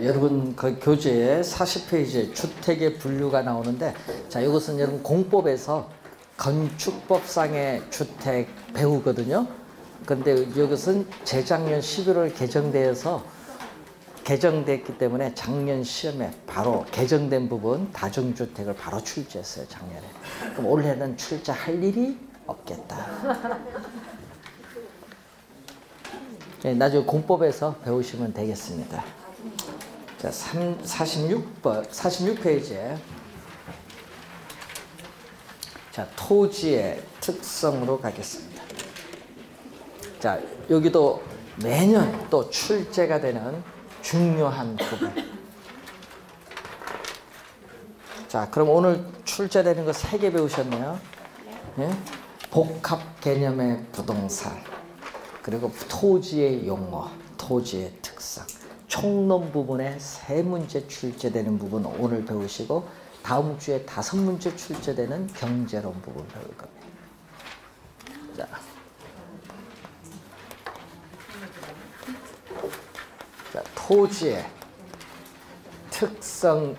자, 여러분 그 교재에 40페이지에 주택의 분류가 나오는데, 자, 이것은 여러분 공법에서 건축법상의 주택 배우거든요. 근데 이것은 재작년 11월 개정됐기 때문에 작년 시험에 바로 개정된 부분 다중주택을 바로 출제했어요, 작년에. 그럼 올해는 출제할 일이 없겠다. 네, 나중에 공법에서 배우시면 되겠습니다. 자, 46페이지에 자, 토지의 특성으로 가겠습니다. 자, 여기도 매년 또 출제가 되는 중요한 부분. 자, 그럼 오늘 출제되는 거 3개 배우셨네요. 예? 복합 개념의 부동산, 그리고 토지의 용어, 토지의 특성. 총론 부분에 3문제 출제되는 부분 오늘 배우시고, 다음 주에 5문제 출제되는 경제론 부분 배울 겁니다. 자, 토지의 특성이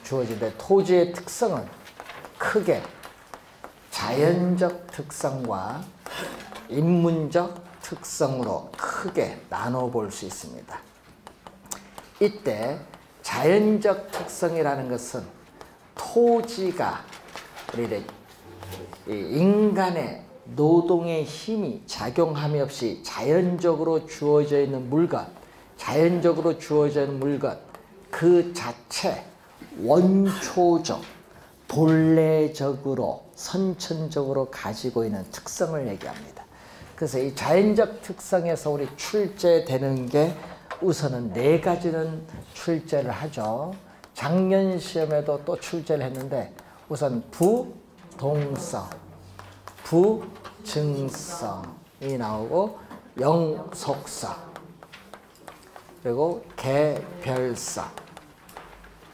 주어진데, 토지의 특성은 크게 자연적 특성과 인문적 특성으로 크게 나눠볼 수 있습니다. 이때 자연적 특성이라는 것은 토지가 우리 인간의 노동의 힘이 작용함이 없이 자연적으로 주어져 있는 물건, 그 자체 원초적, 본래적으로, 선천적으로 가지고 있는 특성을 얘기합니다. 그래서 이 자연적 특성에서 우리 출제되는 게 우선은 4가지는 출제를 하죠. 작년 시험에도 또 출제를 했는데, 우선 부동성, 부증성이 나오고, 영속성, 그리고 개별성.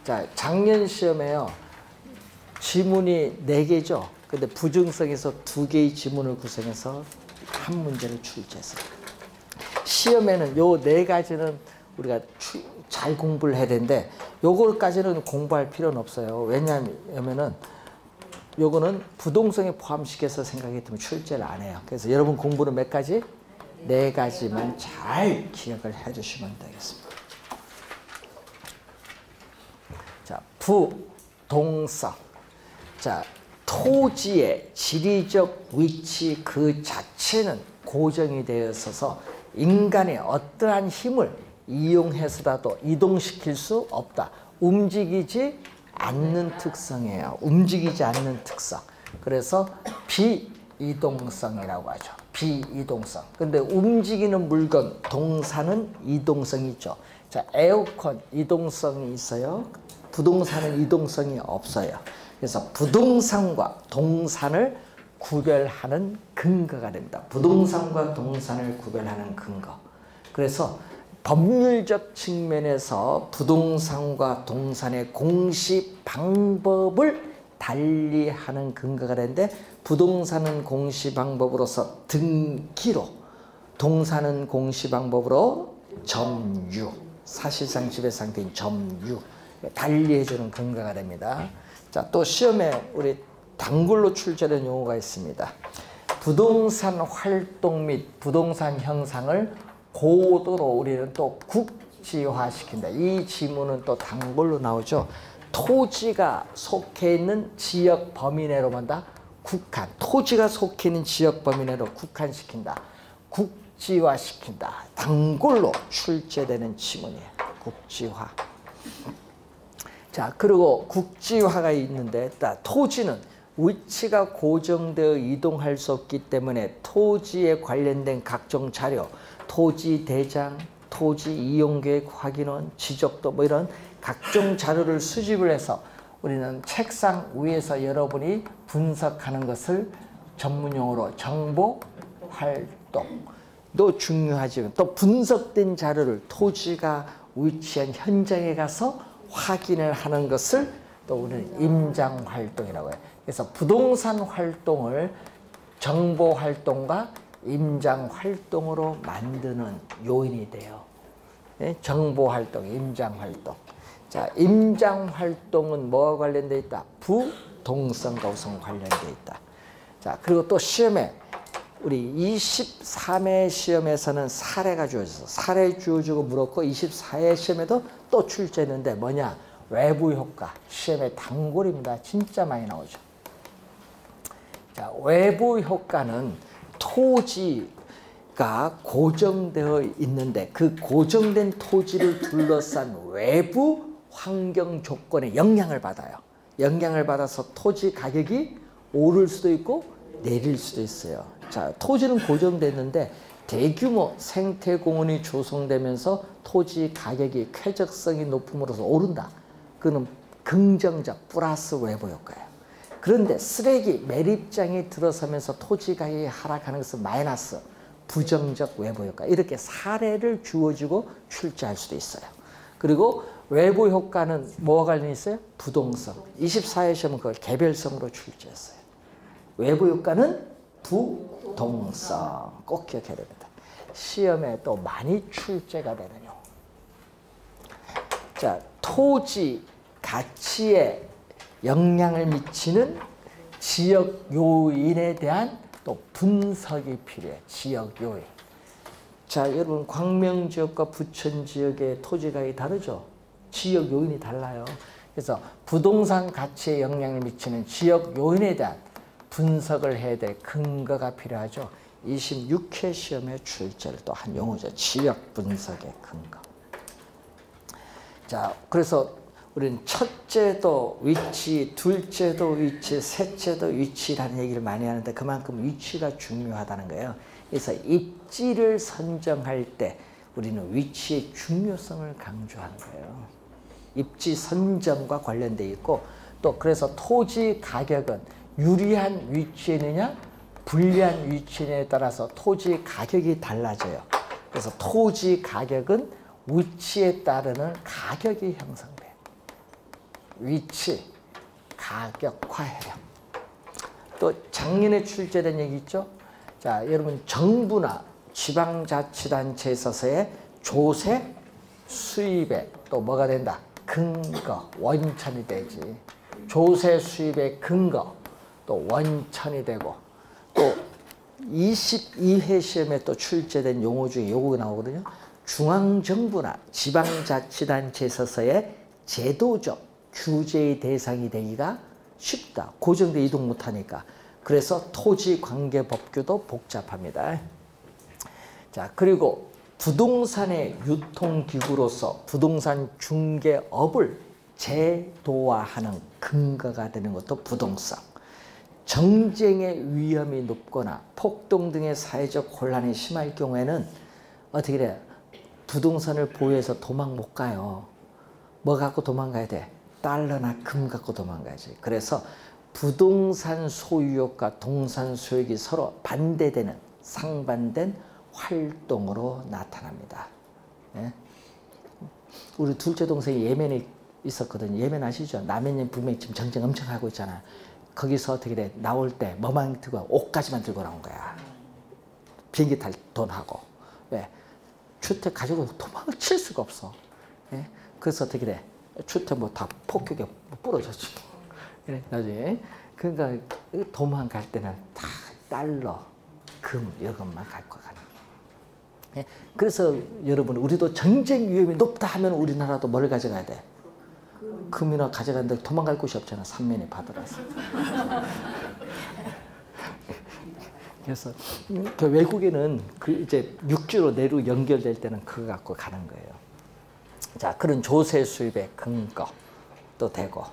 자, 작년 시험에요, 지문이 4개죠. 근데 부증성에서 2개의 지문을 구성해서 한 문제를 출제했어요. 시험에는 요 4가지는 우리가 잘 공부를 해야 되는데, 요거까지는 공부할 필요는 없어요. 왜냐하면은 요거는 부동성에 포함시켜서 생각이 들면 출제를 안 해요. 그래서 여러분 공부는 몇 가지? 4가지만 잘 기억을 해 주시면 되겠습니다. 자, 부동성. 자, 토지의 지리적 위치 그 자체는 고정이 되어 있어서 인간의 어떠한 힘을 이용해서라도 이동시킬 수 없다. 움직이지 않는 특성이에요. 움직이지 않는 특성. 그래서 비이동성이라고 하죠. 비이동성. 근데 움직이는 물건, 동사는 이동성이 있죠. 자, 에어컨 이동성이 있어요. 부동산은 이동성이 없어요. 그래서 부동산과 동산을 구별하는 근거가 됩니다. 부동산과 동산을 구별하는 근거. 그래서 법률적 측면에서 부동산과 동산의 공시 방법을 달리하는 근거가 되는데, 부동산은 공시 방법으로서 등기로, 동산은 공시 방법으로 점유, 사실상 지배상태인 점유, 달리해주는 근거가 됩니다. 자, 또 시험에 우리 단글로 출제된 용어가 있습니다. 부동산 활동 및 부동산 형상을 고도로 우리는 또 국지화시킨다. 이 지문은 또 단글로 나오죠. 토지가 속해 있는 지역 범위 내로만 다 국한, 토지가 속해 있는 지역 범위 내로 국한시킨다. 국지화시킨다. 단글로 출제되는 지문이에요. 국지화. 자, 그리고 국지화가 있는데, 토지는 위치가 고정되어 이동할 수 없기 때문에 토지에 관련된 각종 자료, 토지 대장, 토지 이용계획 확인원, 지적도 뭐 이런 각종 자료를 수집을 해서 우리는 책상 위에서 여러분이 분석하는 것을 전문용어로 정보 활동도 중요하지만, 또 분석된 자료를 토지가 위치한 현장에 가서 확인을 하는 것을 또 우리는 임장 활동이라고 해요. 그래서 부동산 활동을 정보 활동과 임장 활동으로 만드는 요인이 돼요. 예? 정보활동, 임장활동. 자, 임장활동은 뭐와 관련되어 있다? 부동성과 우선 관련되어 있다. 자, 그리고 또 시험에 우리 23회 시험에서는 사례가 주어져서 사례 주어지고 물었고 24회 시험에도 또 출제했는데 뭐냐? 외부 효과. 시험의 단골입니다. 진짜 많이 나오죠. 자, 외부 효과는 토지가 고정되어 있는데 그 고정된 토지를 둘러싼 외부 환경 조건에 영향을 받아요. 영향을 받아서 토지 가격이 오를 수도 있고 내릴 수도 있어요. 자, 토지는 고정됐는데 대규모 생태공원이 조성되면서 토지 가격이 쾌적성이 높음으로써 오른다. 그는 긍정적 플러스 외부 효과예요. 그런데 쓰레기 매립장이 들어서면서 토지 가격이 하락하는 것은 마이너스 부정적 외부 효과. 이렇게 사례를 주어지고 출제할 수도 있어요. 그리고 외부 효과는 뭐와 관련이 있어요? 부동성. 24회 시험은 그걸 개별성으로 출제했어요. 외부 효과는 부동성. 꼭 기억해야 됩니다. 시험에 또 많이 출제가 되는 용어. 자, 토지 가치에 영향을 미치는 지역 요인에 대한 또 분석이 필요해. 지역 요인. 자, 여러분 광명 지역과 부천 지역의 토지 가격이 다르죠? 지역 요인이 달라요. 그래서 부동산 가치에 영향을 미치는 지역 요인에 대한 분석을 해야 될 근거가 필요하죠. 26회 시험에 출제를 또 한 용어죠. 지역 분석의 근거. 자, 그래서 우리는 첫째도 위치, 둘째도 위치, 셋째도 위치라는 얘기를 많이 하는데 그만큼 위치가 중요하다는 거예요. 그래서 입지를 선정할 때 우리는 위치의 중요성을 강조하는 거예요. 입지 선정과 관련되어 있고 또 그래서 토지 가격은 유리한 위치에 있느냐 불리한 위치에 따라서 토지 가격이 달라져요. 그래서 토지 가격은 위치에 따르는 가격이 형성돼요. 위치, 가격화해요. 또 작년에 출제된 얘기 있죠? 자, 여러분 정부나 지방자치단체에 있어서의 조세 수입에 또 뭐가 된다? 근거, 원천이 되지. 조세 수입의 근거, 또 원천이 되고 또 22회 시험에 또 출제된 용어 중에 요거가 나오거든요. 중앙정부나 지방자치단체에 있어서의 제도적 규제의 대상이 되기가 쉽다. 고정돼 이동 못하니까. 그래서 토지관계법규도 복잡합니다. 자, 그리고 부동산의 유통기구로서 부동산 중개업을 제도화하는 근거가 되는 것도 부동산. 정쟁의 위험이 높거나 폭동 등의 사회적 혼란이 심할 경우에는 어떻게 돼요? 부동산을 보유해서 도망 못 가요. 뭐 갖고 도망가야 돼? 달러나 금 갖고 도망가야지. 그래서 부동산 소유욕과 동산 소유욕이 서로 반대되는 상반된 활동으로 나타납니다. 예? 우리 둘째 동생이 예멘에 있었거든요. 예멘 아시죠? 남해님 북면 지금 전쟁 엄청 하고 있잖아. 거기서 어떻게 돼? 나올 때 뭐만 들고 옷까지만 들고 나온 거야. 비행기 탈 돈하고. 왜? 주택 가지고 도망을 칠 수가 없어. 예? 그래서 어떻게 돼? 주택 뭐 다 폭격에 부러졌지. 그래, 나중에. 그러니까 도망갈 때는 다 달러, 금 이런 것만 갖고 가는 거예요. 예? 그래서 여러분 우리도 전쟁 위험이 높다 하면 우리나라도 뭘 가져가야 돼? 금이나 가져가는데 도망갈 곳이 없잖아. 삼면이 바다라서. 그래서 그 외국에는 그 이제 육지로 내로 연결될 때는 그거 갖고 가는 거예요. 자, 그런 조세 수입의 근거도 되고.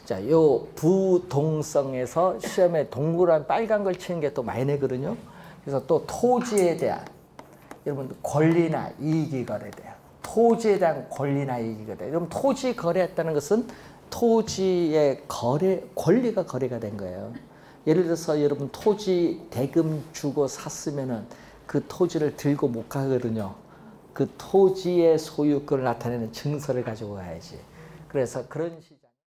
자, 요 부동성에서 시험에 동그란 빨간 걸 치는 게 또 많이 내거든요. 그래서 또 토지에 대한 여러분 권리나 이익이 거래돼요. 토지에 대한 권리나 이익이 거래돼요. 그럼 토지 거래했다는 것은 토지의 권리가 거래가 된 거예요. 예를 들어서 여러분 토지 대금 주고 샀으면은 그 토지를 들고 못 가거든요. 그 토지의 소유권을 나타내는 증서를 가지고 가야지. 그래서 그런